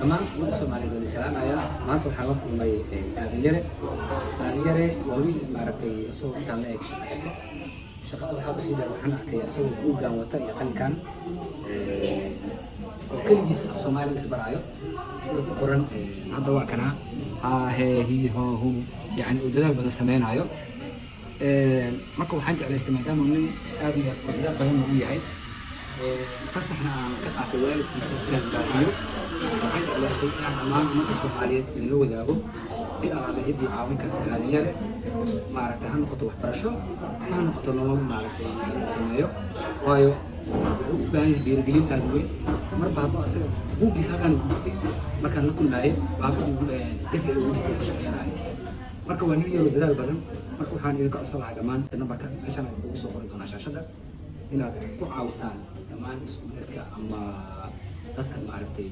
كمان ودي سومالي ودي سلام يا ما أنتو حاولكم ما هذه وويل ما عرفتي أسوق تعمل إيش شغال وحاب سيدا وحنا كي أسوق وجان وطري كان وكل جزء في سومالي سبرايو سيدا القرن هذا وكنا هي هو يعني ودلال بدل سمين عيو marka waxaan jeclaystay maadaama nin aad iyo aad badan uu yahay fasaxna aan ka qaatay waalidkiisa inaan baahiyo waxaan jeclaystay inaan dhammaan ummadda Soomaaliyeed idinla wadaago in alaaba ciddii caawin karta haaliyada maaragtay ha noqoto waxbarasho ama ha noqoto nolol maaragtay sameeyo waayo wuxuu u baahan yahay dhiirigelin aad weyn mar baaba asaga buuggiisa halkaan ugu jirtay markaan la kulmaayay baaba gasay ugu jirtay ku shaqeynaayo marka waa nin yaro dadaal badan marka waxaan idinka codsanahay dhammaan nambarka meeshaan aan ugu soo qori doonaa shaashada inaad ku caawisaan dhammaan iskuuladka ama dadka maaragtay